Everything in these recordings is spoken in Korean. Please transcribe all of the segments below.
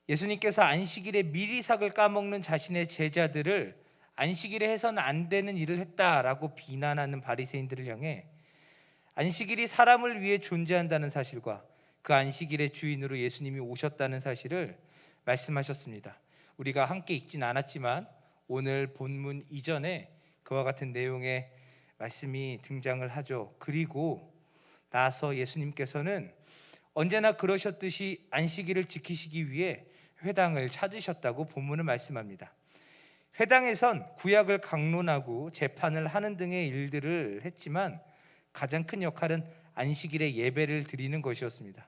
예수님께서 안식일에 미리삭을 까먹는 자신의 제자들을 안식일에 해서는 안 되는 일을 했다라고 비난하는 바리새인들을 향해 안식일이 사람을 위해 존재한다는 사실과 그 안식일의 주인으로 예수님이 오셨다는 사실을 말씀하셨습니다. 우리가 함께 읽진 않았지만 오늘 본문 이전에 그와 같은 내용의 말씀이 등장을 하죠. 그리고 나서 예수님께서는 언제나 그러셨듯이 안식일을 지키시기 위해 회당을 찾으셨다고 본문은 말씀합니다. 회당에선 구약을 강론하고 재판을 하는 등의 일들을 했지만 가장 큰 역할은 안식일에 예배를 드리는 것이었습니다.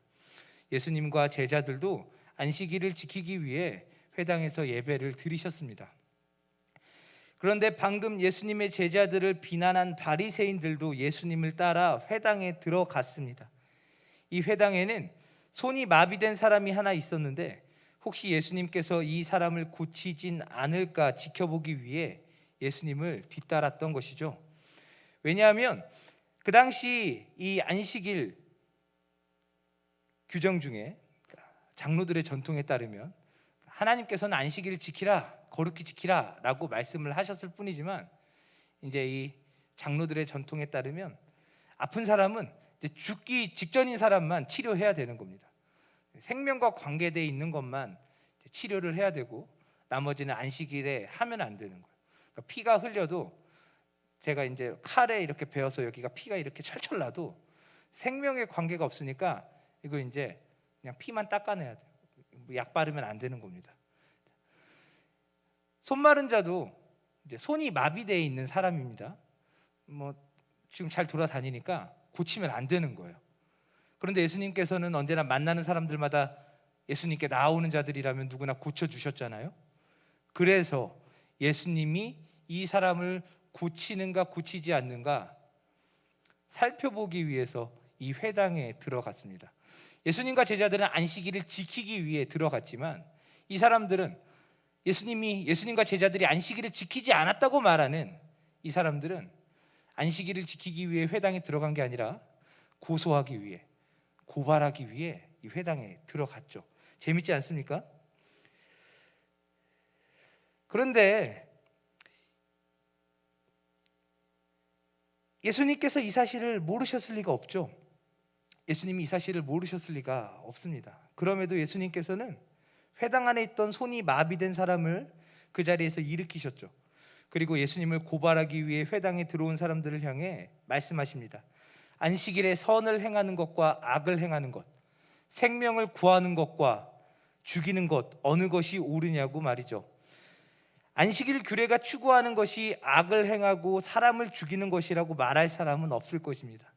예수님과 제자들도 안식일을 지키기 위해 회당에서 예배를 드리셨습니다. 그런데 방금 예수님의 제자들을 비난한 바리새인들도 예수님을 따라 회당에 들어갔습니다. 이 회당에는 손이 마비된 사람이 하나 있었는데 혹시 예수님께서 이 사람을 고치진 않을까 지켜보기 위해 예수님을 뒤따랐던 것이죠. 왜냐하면 그 당시 이 안식일 규정 중에 장로들의 전통에 따르면 하나님께서는 안식일을 지키라, 거룩히 지키라 라고 말씀을 하셨을 뿐이지만 이제 이 장로들의 전통에 따르면 아픈 사람은 이제 죽기 직전인 사람만 치료해야 되는 겁니다. 생명과 관계되어 있는 것만 치료를 해야 되고 나머지는 안식일에 하면 안 되는 거예요. 그러니까 피가 흘려도 제가 이제 칼에 이렇게 베어서 여기가 피가 이렇게 철철 나도 생명에 관계가 없으니까 이거 이제 그냥 피만 닦아내야 돼요. 약 바르면 안 되는 겁니다. 손 마른 자도 이제 손이 마비되어 있는 사람입니다. 뭐 지금 잘 돌아다니니까 고치면 안 되는 거예요. 그런데 예수님께서는 언제나 만나는 사람들마다 예수님께 나오는 자들이라면 누구나 고쳐주셨잖아요. 그래서 예수님이 이 사람을 고치는가 고치지 않는가 살펴보기 위해서 이 회당에 들어갔습니다. 예수님과 제자들은 안식일을 지키기 위해 들어갔지만 이 사람들은 예수님과 제자들이 안식일을 지키지 않았다고 말하는 이 사람들은 안식일을 지키기 위해 회당에 들어간 게 아니라 고소하기 위해, 고발하기 위해 이 회당에 들어갔죠. 재밌지 않습니까? 그런데 예수님께서 이 사실을 모르셨을 리가 없죠. 예수님이 이 사실을 모르셨을 리가 없습니다. 그럼에도 예수님께서는 회당 안에 있던 손이 마비된 사람을 그 자리에서 일으키셨죠. 그리고 예수님을 고발하기 위해 회당에 들어온 사람들을 향해 말씀하십니다. 안식일에 선을 행하는 것과 악을 행하는 것, 생명을 구하는 것과 죽이는 것 어느 것이 옳으냐고 말이죠. 안식일 규례가 추구하는 것이 악을 행하고 사람을 죽이는 것이라고 말할 사람은 없을 것입니다.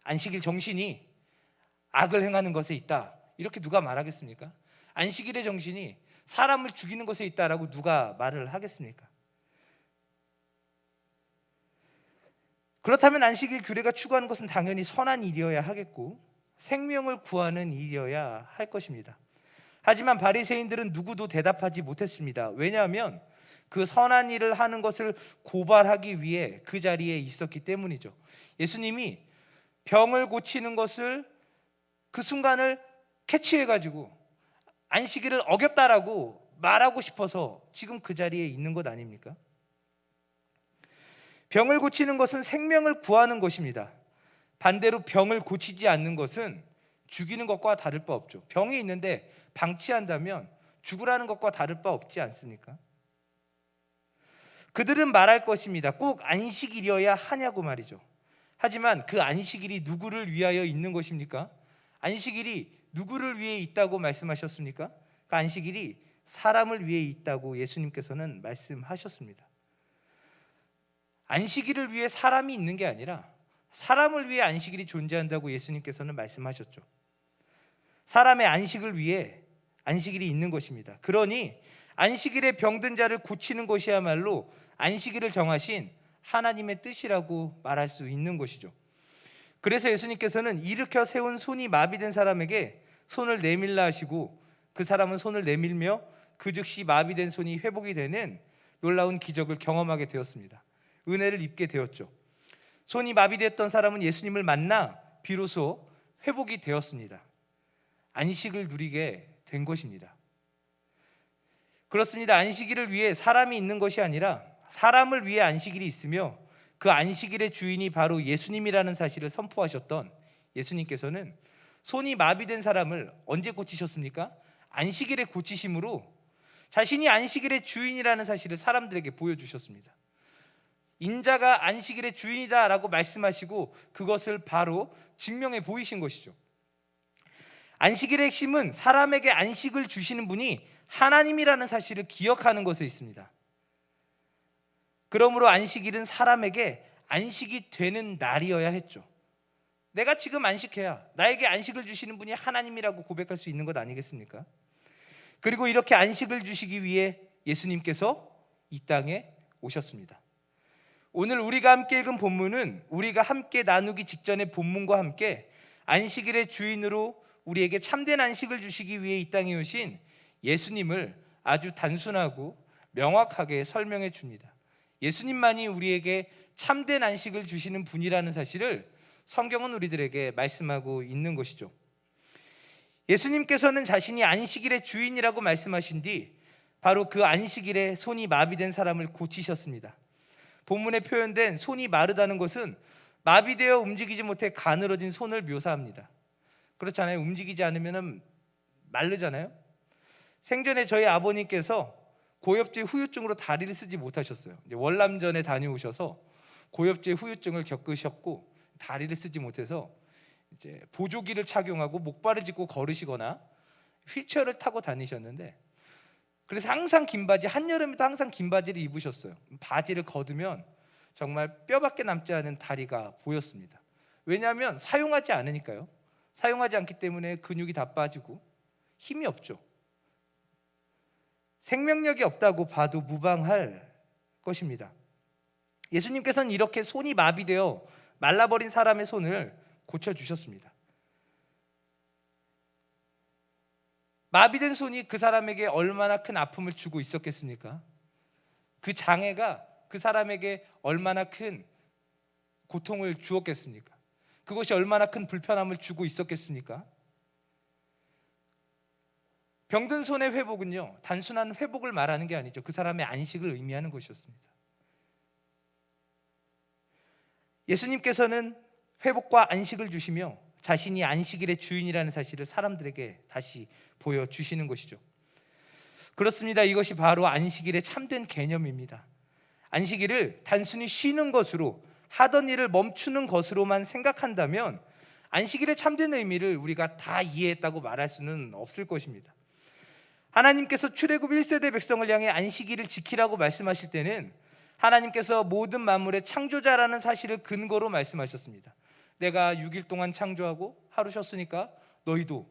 안식일 정신이 악을 행하는 것에 있다 이렇게 누가 말하겠습니까? 안식일의 정신이 사람을 죽이는 것에 있다라고 누가 말을 하겠습니까? 그렇다면 안식일 규례가 추구하는 것은 당연히 선한 일이어야 하겠고 생명을 구하는 일이어야 할 것입니다. 하지만 바리새인들은 누구도 대답하지 못했습니다. 왜냐하면 그 선한 일을 하는 것을 고발하기 위해 그 자리에 있었기 때문이죠. 예수님이 병을 고치는 것을 그 순간을 캐치해가지고 안식일을 어겼다라고 말하고 싶어서 지금 그 자리에 있는 것 아닙니까? 병을 고치는 것은 생명을 구하는 것입니다. 반대로 병을 고치지 않는 것은 죽이는 것과 다를 바 없죠. 병이 있는데 방치한다면 죽으라는 것과 다를 바 없지 않습니까? 그들은 말할 것입니다. 꼭 안식일이어야 하냐고 말이죠. 하지만 그 안식일이 누구를 위하여 있는 것입니까? 안식일이 누구를 위해 있다고 말씀하셨습니까? 그 안식일이 사람을 위해 있다고 예수님께서는 말씀하셨습니다. 안식일을 위해 사람이 있는 게 아니라 사람을 위해 안식일이 존재한다고 예수님께서는 말씀하셨죠. 사람의 안식을 위해 안식일이 있는 것입니다. 그러니 안식일에 병든 자를 고치는 것이야말로 안식일을 정하신 하나님의 뜻이라고 말할 수 있는 것이죠. 그래서 예수님께서는 일으켜 세운 손이 마비된 사람에게 손을 내밀라 하시고 그 사람은 손을 내밀며 그 즉시 마비된 손이 회복이 되는 놀라운 기적을 경험하게 되었습니다. 은혜를 입게 되었죠. 손이 마비됐던 사람은 예수님을 만나 비로소 회복이 되었습니다. 안식을 누리게 된 것입니다. 그렇습니다. 안식일을 위해 사람이 있는 것이 아니라 사람을 위해 안식일이 있으며 그 안식일의 주인이 바로 예수님이라는 사실을 선포하셨던 예수님께서는 손이 마비된 사람을 언제 고치셨습니까? 안식일에 고치심으로 자신이 안식일의 주인이라는 사실을 사람들에게 보여주셨습니다. 인자가 안식일의 주인이다라고 말씀하시고 그것을 바로 증명해 보이신 것이죠. 안식일의 핵심은 사람에게 안식을 주시는 분이 하나님이라는 사실을 기억하는 것에 있습니다. 그러므로 안식일은 사람에게 안식이 되는 날이어야 했죠. 내가 지금 안식해야 나에게 안식을 주시는 분이 하나님이라고 고백할 수 있는 것 아니겠습니까? 그리고 이렇게 안식을 주시기 위해 예수님께서 이 땅에 오셨습니다. 오늘 우리가 함께 읽은 본문은 우리가 함께 나누기 직전의 본문과 함께 안식일의 주인으로 우리에게 참된 안식을 주시기 위해 이 땅에 오신 예수님을 아주 단순하고 명확하게 설명해 줍니다. 예수님만이 우리에게 참된 안식을 주시는 분이라는 사실을 성경은 우리들에게 말씀하고 있는 것이죠. 예수님께서는 자신이 안식일의 주인이라고 말씀하신 뒤 바로 그 안식일에 손이 마비된 사람을 고치셨습니다. 본문에 표현된 손이 마르다는 것은 마비되어 움직이지 못해 가늘어진 손을 묘사합니다. 그렇잖아요. 움직이지 않으면 마르잖아요. 생전에 저희 아버님께서 고엽제 후유증으로 다리를 쓰지 못하셨어요. 월남전에 다녀오셔서 고엽제 후유증을 겪으셨고 다리를 쓰지 못해서 이제 보조기를 착용하고 목발을 짚고 걸으시거나 휠체어를 타고 다니셨는데, 그래서 항상 긴 바지, 한여름에도 항상 긴 바지를 입으셨어요. 바지를 걷으면 정말 뼈밖에 남지 않은 다리가 보였습니다. 왜냐하면 사용하지 않으니까요. 사용하지 않기 때문에 근육이 다 빠지고 힘이 없죠. 생명력이 없다고 봐도 무방할 것입니다. 예수님께서는 이렇게 손이 마비되어 말라버린 사람의 손을 고쳐주셨습니다. 마비된 손이 그 사람에게 얼마나 큰 아픔을 주고 있었겠습니까? 그 장애가 그 사람에게 얼마나 큰 고통을 주었겠습니까? 그것이 얼마나 큰 불편함을 주고 있었겠습니까? 병든 손의 회복은요, 단순한 회복을 말하는 게 아니죠. 그 사람의 안식을 의미하는 것이었습니다. 예수님께서는 회복과 안식을 주시며 자신이 안식일의 주인이라는 사실을 사람들에게 다시 보여주시는 것이죠. 그렇습니다. 이것이 바로 안식일의 참된 개념입니다. 안식일을 단순히 쉬는 것으로, 하던 일을 멈추는 것으로만 생각한다면 안식일의 참된 의미를 우리가 다 이해했다고 말할 수는 없을 것입니다. 하나님께서 출애굽 1세대 백성을 향해 안식일을 지키라고 말씀하실 때는 하나님께서 모든 만물의 창조자라는 사실을 근거로 말씀하셨습니다. 내가 6일 동안 창조하고 하루 쉬었으니까 너희도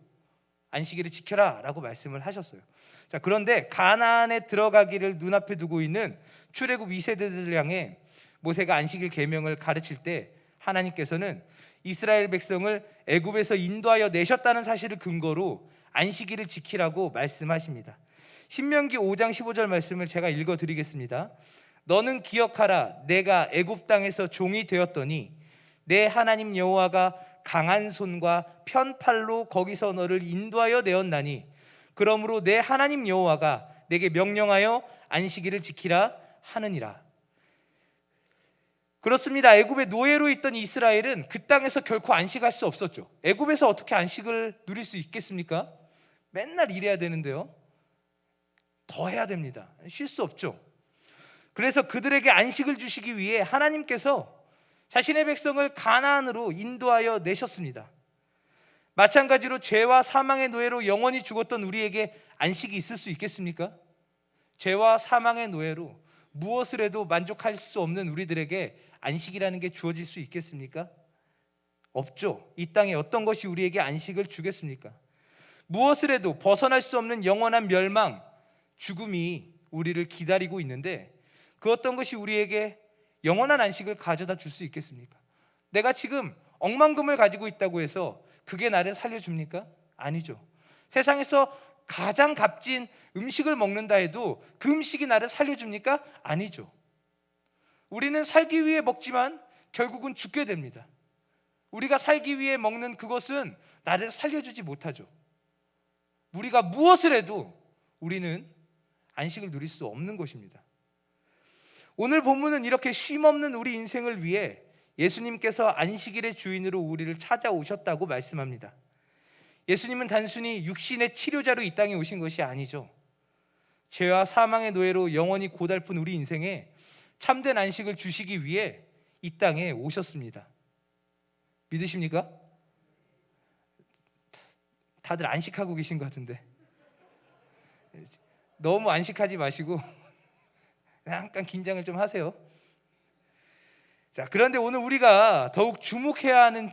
안식일을 지켜라 라고 말씀을 하셨어요. 자, 그런데 가나안에 들어가기를 눈앞에 두고 있는 출애굽 2세대들을 향해 모세가 안식일 계명을 가르칠 때 하나님께서는 이스라엘 백성을 애굽에서 인도하여 내셨다는 사실을 근거로 안식일을 지키라고 말씀하십니다. 신명기 5장 15절 말씀을 제가 읽어드리겠습니다. 너는 기억하라. 내가 애굽 땅에서 종이 되었더니 내 하나님 여호와가 강한 손과 편팔로 거기서 너를 인도하여 내었나니 그러므로 내 하나님 여호와가 내게 명령하여 안식일을 지키라 하느니라. 그렇습니다. 애굽의 노예로 있던 이스라엘은 그 땅에서 결코 안식할 수 없었죠. 애굽에서 어떻게 안식을 누릴 수 있겠습니까? 맨날 일해야 되는데요. 더 해야 됩니다. 쉴 수 없죠. 그래서 그들에게 안식을 주시기 위해 하나님께서 자신의 백성을 가나안으로 인도하여 내셨습니다. 마찬가지로 죄와 사망의 노예로 영원히 죽었던 우리에게 안식이 있을 수 있겠습니까? 죄와 사망의 노예로 무엇을 해도 만족할 수 없는 우리들에게 안식이라는 게 주어질 수 있겠습니까? 없죠. 이 땅에 어떤 것이 우리에게 안식을 주겠습니까? 무엇을 해도 벗어날 수 없는 영원한 멸망, 죽음이 우리를 기다리고 있는데 그 어떤 것이 우리에게 영원한 안식을 가져다 줄 수 있겠습니까? 내가 지금 억만금을 가지고 있다고 해서 그게 나를 살려줍니까? 아니죠. 세상에서 가장 값진 음식을 먹는다 해도 그 음식이 나를 살려줍니까? 아니죠. 우리는 살기 위해 먹지만 결국은 죽게 됩니다. 우리가 살기 위해 먹는 그것은 나를 살려주지 못하죠. 우리가 무엇을 해도 우리는 안식을 누릴 수 없는 것입니다. 오늘 본문은 이렇게 쉼없는 우리 인생을 위해 예수님께서 안식일의 주인으로 우리를 찾아오셨다고 말씀합니다. 예수님은 단순히 육신의 치료자로 이 땅에 오신 것이 아니죠. 죄와 사망의 노예로 영원히 고달픈 우리 인생에 참된 안식을 주시기 위해 이 땅에 오셨습니다. 믿으십니까? 다들 안식하고 계신 것 같은데 너무 안식하지 마시고 약간 긴장을 좀 하세요. 자, 그런데 오늘 우리가 더욱 주목해야 하는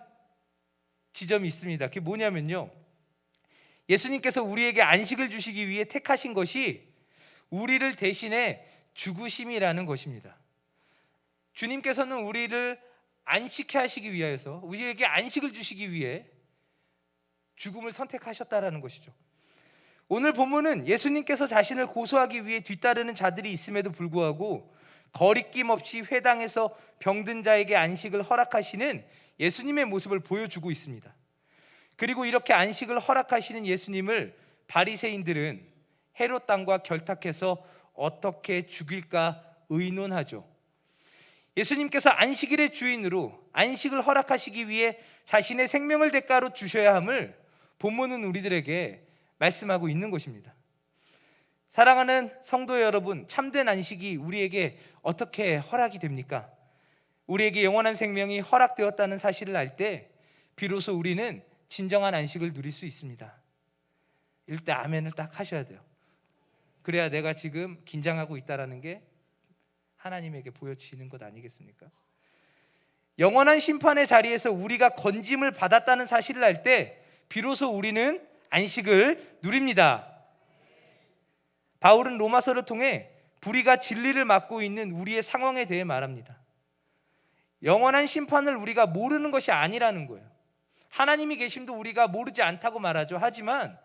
지점이 있습니다. 그게 뭐냐면요, 예수님께서 우리에게 안식을 주시기 위해 택하신 것이 우리를 대신해 죽으심이라는 것입니다. 주님께서는 우리를 안식케 하시기 위하여서, 우리에게 안식을 주시기 위해 죽음을 선택하셨다라는 것이죠. 오늘 본문은 예수님께서 자신을 고소하기 위해 뒤따르는 자들이 있음에도 불구하고 거리낌 없이 회당에서 병든 자에게 안식을 허락하시는 예수님의 모습을 보여주고 있습니다. 그리고 이렇게 안식을 허락하시는 예수님을 바리새인들은 헤롯 왕과 결탁해서 어떻게 죽일까 의논하죠. 예수님께서 안식일의 주인으로 안식을 허락하시기 위해 자신의 생명을 대가로 주셔야 함을 본문은 우리들에게 말씀하고 있는 것입니다. 사랑하는 성도 여러분, 참된 안식이 우리에게 어떻게 허락이 됩니까? 우리에게 영원한 생명이 허락되었다는 사실을 알 때 비로소 우리는 진정한 안식을 누릴 수 있습니다. 일단 아멘을 딱 하셔야 돼요. 그래야 내가 지금 긴장하고 있다라는 게 하나님에게 보여지는 것 아니겠습니까? 영원한 심판의 자리에서 우리가 건짐을 받았다는 사실을 알 때 비로소 우리는 안식을 누립니다. 바울은 로마서를 통해 불의가 진리를 막고 있는 우리의 상황에 대해 말합니다. 영원한 심판을 우리가 모르는 것이 아니라는 거예요. 하나님이 계심도 우리가 모르지 않다고 말하죠. 하지만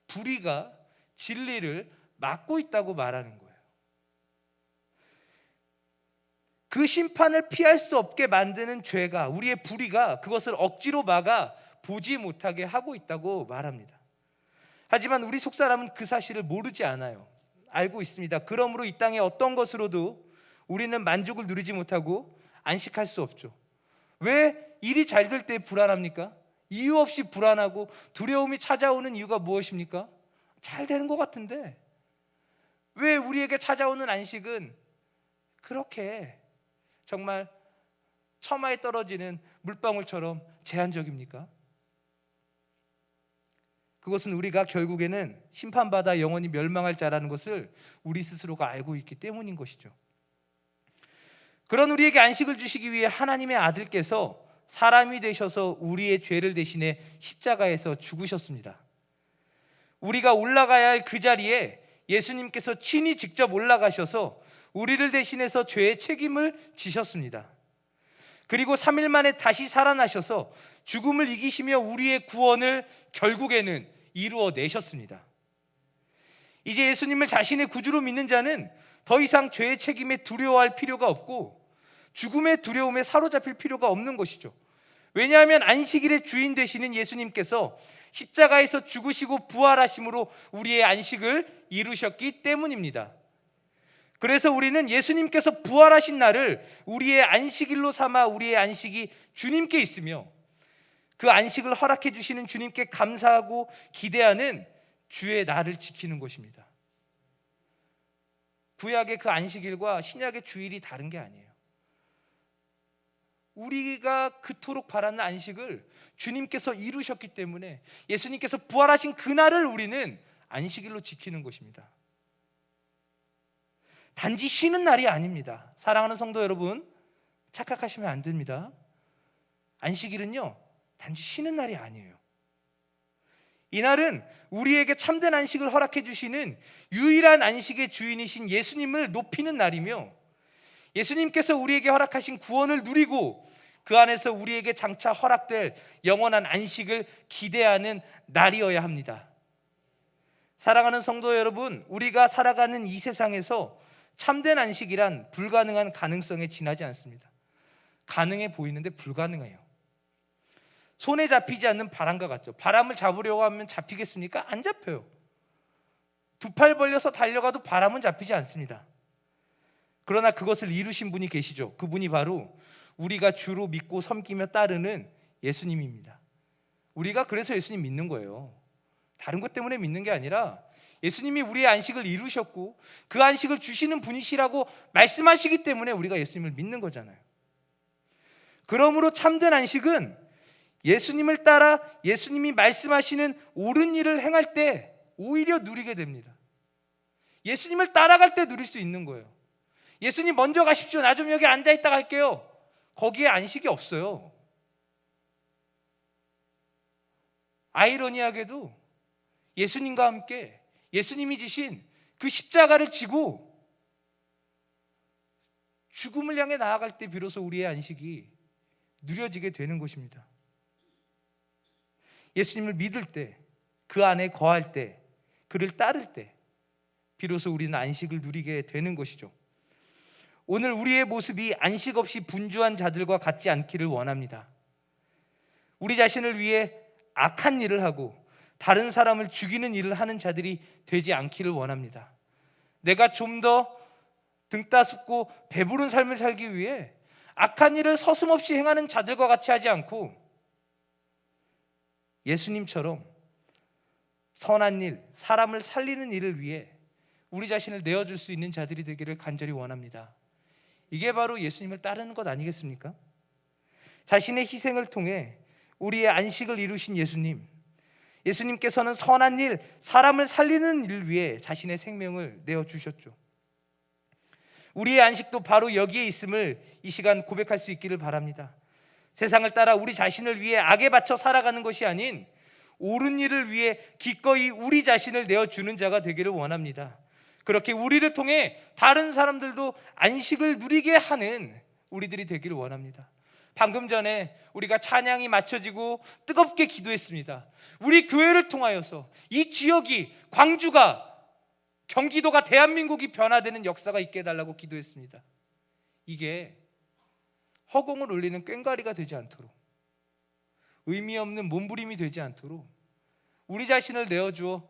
불의가 진리를 막고 있다고 말하는 거예요. 그 심판을 피할 수 없게 만드는 죄가, 우리의 불의가 그것을 억지로 막아 보지 못하게 하고 있다고 말합니다. 하지만 우리 속사람은 그 사실을 모르지 않아요. 알고 있습니다. 그러므로 이 땅의 어떤 것으로도 우리는 만족을 누리지 못하고 안식할 수 없죠. 왜 일이 잘 될 때 불안합니까? 이유 없이 불안하고 두려움이 찾아오는 이유가 무엇입니까? 잘 되는 것 같은데 왜 우리에게 찾아오는 안식은 그렇게 정말 처마에 떨어지는 물방울처럼 제한적입니까? 그것은 우리가 결국에는 심판받아 영원히 멸망할 자라는 것을 우리 스스로가 알고 있기 때문인 것이죠. 그런 우리에게 안식을 주시기 위해 하나님의 아들께서 사람이 되셔서 우리의 죄를 대신해 십자가에서 죽으셨습니다. 우리가 올라가야 할 그 자리에 예수님께서 친히 직접 올라가셔서 우리를 대신해서 죄의 책임을 지셨습니다. 그리고 3일 만에 다시 살아나셔서 죽음을 이기시며 우리의 구원을 결국에는 이루어내셨습니다. 이제 예수님을 자신의 구주로 믿는 자는 더 이상 죄의 책임에 두려워할 필요가 없고 죽음의 두려움에 사로잡힐 필요가 없는 것이죠. 왜냐하면 안식일의 주인 되시는 예수님께서 십자가에서 죽으시고 부활하심으로 우리의 안식을 이루셨기 때문입니다. 그래서 우리는 예수님께서 부활하신 날을 우리의 안식일로 삼아 우리의 안식이 주님께 있으며 그 안식을 허락해 주시는 주님께 감사하고 기대하는 주의 날을 지키는 것입니다. 구약의 그 안식일과 신약의 주일이 다른 게 아니에요. 우리가 그토록 바라는 안식을 주님께서 이루셨기 때문에 예수님께서 부활하신 그날을 우리는 안식일로 지키는 것입니다. 단지 쉬는 날이 아닙니다. 사랑하는 성도 여러분, 착각하시면 안 됩니다. 안식일은요, 단지 쉬는 날이 아니에요. 이날은 우리에게 참된 안식을 허락해 주시는 유일한 안식의 주인이신 예수님을 높이는 날이며 예수님께서 우리에게 허락하신 구원을 누리고 그 안에서 우리에게 장차 허락될 영원한 안식을 기대하는 날이어야 합니다. 사랑하는 성도 여러분, 우리가 살아가는 이 세상에서 참된 안식이란 불가능한 가능성에 지나지 않습니다. 가능해 보이는데 불가능해요. 손에 잡히지 않는 바람과 같죠. 바람을 잡으려고 하면 잡히겠습니까? 안 잡혀요. 두 팔 벌려서 달려가도 바람은 잡히지 않습니다. 그러나 그것을 이루신 분이 계시죠. 그분이 바로 우리가 주로 믿고 섬기며 따르는 예수님입니다. 우리가 그래서 예수님 믿는 거예요. 다른 것 때문에 믿는 게 아니라 예수님이 우리의 안식을 이루셨고 그 안식을 주시는 분이시라고 말씀하시기 때문에 우리가 예수님을 믿는 거잖아요. 그러므로 참된 안식은 예수님을 따라 예수님이 말씀하시는 옳은 일을 행할 때 오히려 누리게 됩니다. 예수님을 따라갈 때 누릴 수 있는 거예요. 예수님 먼저 가십시오. 나 좀 여기 앉아있다 갈게요. 거기에 안식이 없어요. 아이러니하게도 예수님과 함께 예수님이 지신 그 십자가를 지고 죽음을 향해 나아갈 때 비로소 우리의 안식이 누려지게 되는 것입니다. 예수님을 믿을 때, 그 안에 거할 때, 그를 따를 때 비로소 우리는 안식을 누리게 되는 것이죠. 오늘 우리의 모습이 안식 없이 분주한 자들과 같지 않기를 원합니다. 우리 자신을 위해 악한 일을 하고 다른 사람을 죽이는 일을 하는 자들이 되지 않기를 원합니다. 내가 좀 더 등 따숩고 배부른 삶을 살기 위해 악한 일을 서슴없이 행하는 자들과 같이 하지 않고 예수님처럼 선한 일, 사람을 살리는 일을 위해 우리 자신을 내어줄 수 있는 자들이 되기를 간절히 원합니다. 이게 바로 예수님을 따르는 것 아니겠습니까? 자신의 희생을 통해 우리의 안식을 이루신 예수님께서는 선한 일, 사람을 살리는 일을 위해 자신의 생명을 내어주셨죠. 우리의 안식도 바로 여기에 있음을 이 시간 고백할 수 있기를 바랍니다. 세상을 따라 우리 자신을 위해 악에 바쳐 살아가는 것이 아닌 옳은 일을 위해 기꺼이 우리 자신을 내어주는 자가 되기를 원합니다. 그렇게 우리를 통해 다른 사람들도 안식을 누리게 하는 우리들이 되기를 원합니다. 방금 전에 우리가 찬양이 맞춰지고 뜨겁게 기도했습니다. 우리 교회를 통하여서 이 지역이, 광주가, 경기도가, 대한민국이 변화되는 역사가 있게 해달라고 기도했습니다. 이게 허공을 울리는 꽹과리가 되지 않도록, 의미 없는 몸부림이 되지 않도록 우리 자신을 내어주어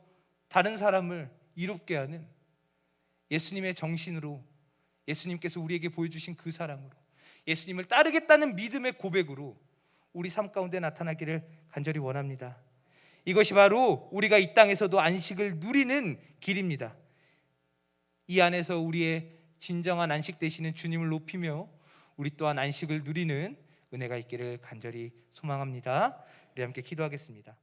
다른 사람을 이롭게 하는 예수님의 정신으로, 예수님께서 우리에게 보여주신 그 사랑으로, 예수님을 따르겠다는 믿음의 고백으로 우리 삶 가운데 나타나기를 간절히 원합니다. 이것이 바로 우리가 이 땅에서도 안식을 누리는 길입니다. 이 안에서 우리의 진정한 안식 되시는 주님을 높이며 우리 또한 안식을 누리는 은혜가 있기를 간절히 소망합니다. 우리 함께 기도하겠습니다.